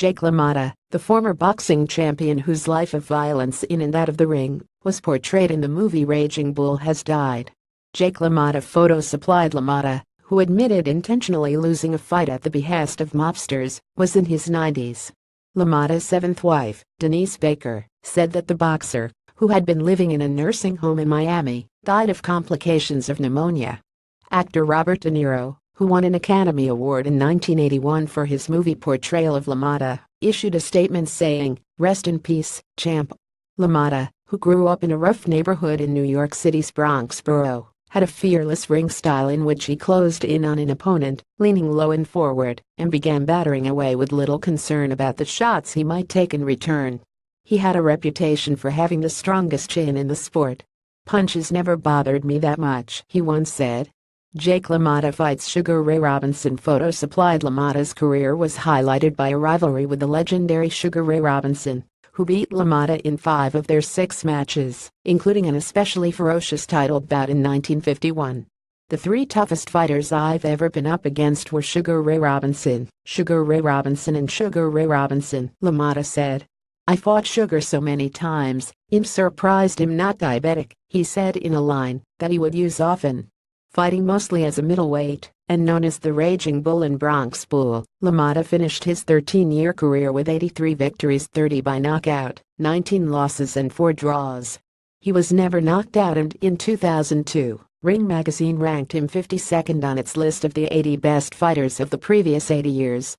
Jake LaMotta, the former boxing champion whose life of violence in and out of the ring was portrayed in the movie Raging Bull, has died. Jake LaMotta photo supplied. LaMotta, who admitted intentionally losing a fight at the behest of mobsters, was in his 90s. LaMotta's seventh wife, Denise Baker, said that the boxer, who had been living in a nursing home in Miami, died of complications of pneumonia. Actor Robert De Niro, who won an Academy Award in 1981 for his movie portrayal of LaMotta, issued a statement saying, "Rest in peace, champ." LaMotta, who grew up in a rough neighborhood in New York City's Bronx borough, had a fearless ring style in which he closed in on an opponent, leaning low and forward, and began battering away with little concern about the shots he might take in return. He had a reputation for having the strongest chin in the sport. "Punches never bothered me that much," he once said. Jake LaMotta fights Sugar Ray Robinson. Photo supplied. LaMotta's career was highlighted by a rivalry with the legendary Sugar Ray Robinson, who beat LaMotta in 5 of their 6 matches, including an especially ferocious title bout in 1951. "The 3 toughest fighters I've ever been up against were Sugar Ray Robinson, Sugar Ray Robinson and Sugar Ray Robinson," LaMotta said. "I fought Sugar so many times, I'm surprised I'm not diabetic," he said in a line that he would use often. Fighting mostly as a middleweight, and known as the Raging Bull and Bronx Bull, LaMotta finished his 13-year career with 83 victories, 30 by knockout, 19 losses and 4 draws. He was never knocked out, and in 2002, Ring magazine ranked him 52nd on its list of the 80 best fighters of the previous 80 years.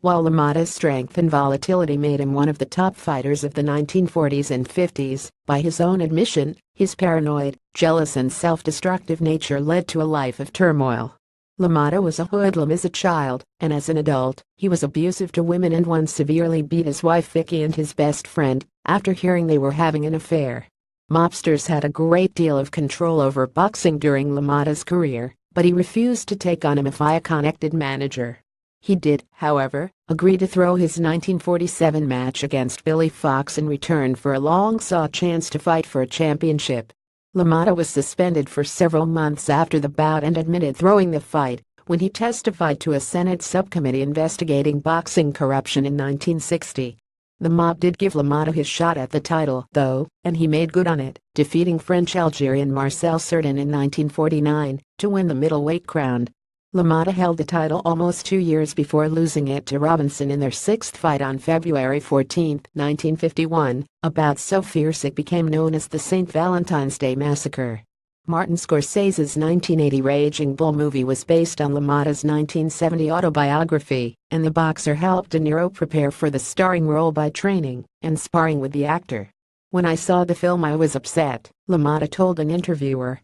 While LaMotta's strength and volatility made him one of the top fighters of the 1940s and 50s, by his own admission, his paranoid, jealous and self-destructive nature led to a life of turmoil. LaMotta was a hoodlum as a child, and as an adult, he was abusive to women and once severely beat his wife Vicky and his best friend after hearing they were having an affair. Mobsters had a great deal of control over boxing during LaMotta's career, but he refused to take on a mafia-connected manager. He did, however, agree to throw his 1947 match against Billy Fox in return for a long-sought chance to fight for a championship. LaMotta was suspended for several months after the bout and admitted throwing the fight when he testified to a Senate subcommittee investigating boxing corruption in 1960. The mob did give LaMotta his shot at the title, though, and he made good on it, defeating French-Algerian Marcel Cerdan in 1949 to win the middleweight crown. LaMotta held the title almost 2 years before losing it to Robinson in their 6th fight on February 14, 1951, a bout so fierce it became known as the St. Valentine's Day Massacre. Martin Scorsese's 1980 Raging Bull movie was based on LaMotta's 1970 autobiography, and the boxer helped De Niro prepare for the starring role by training and sparring with the actor. "When I saw the film I was upset," LaMotta told an interviewer.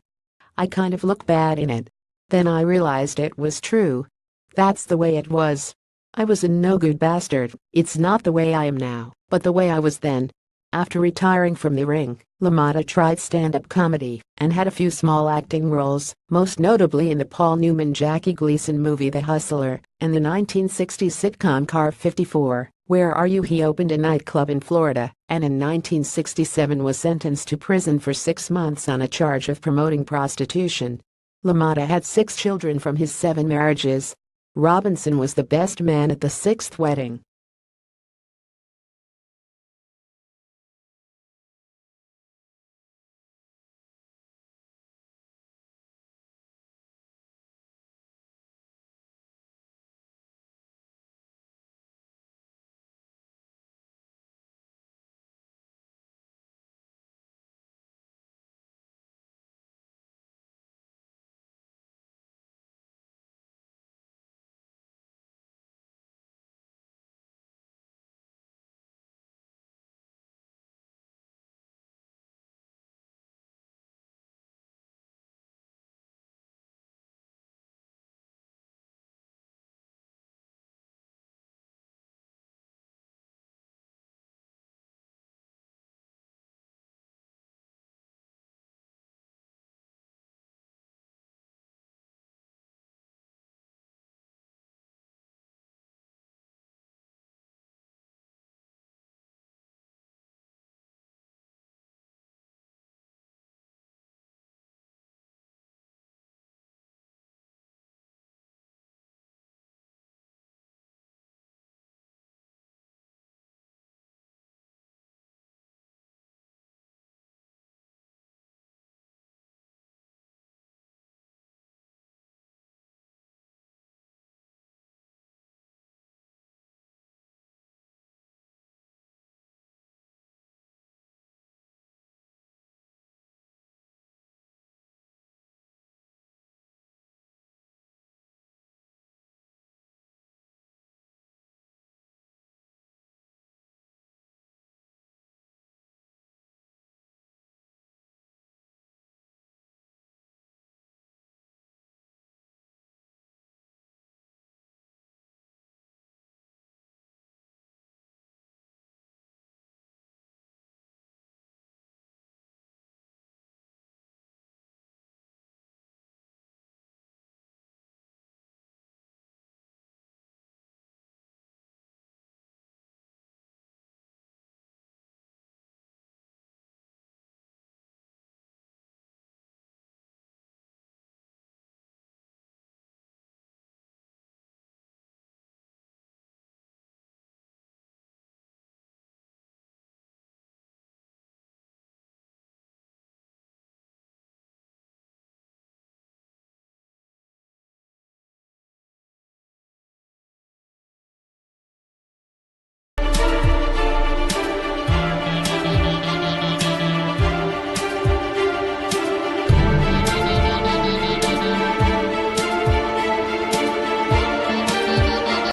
"I kind of looked bad in it. Then I realized it was true. That's the way it was. I was a no-good bastard. It's not the way I am now, but the way I was then." After retiring from the ring, LaMotta tried stand-up comedy and had a few small acting roles, most notably in the Paul Newman-Jackie Gleason movie The Hustler and the 1960s sitcom Car 54, Where Are You? He opened a nightclub in Florida and in 1967 was sentenced to prison for 6 months on a charge of promoting prostitution. LaMotta had 6 children from his 7 marriages. Robinson was the best man at the 6th wedding.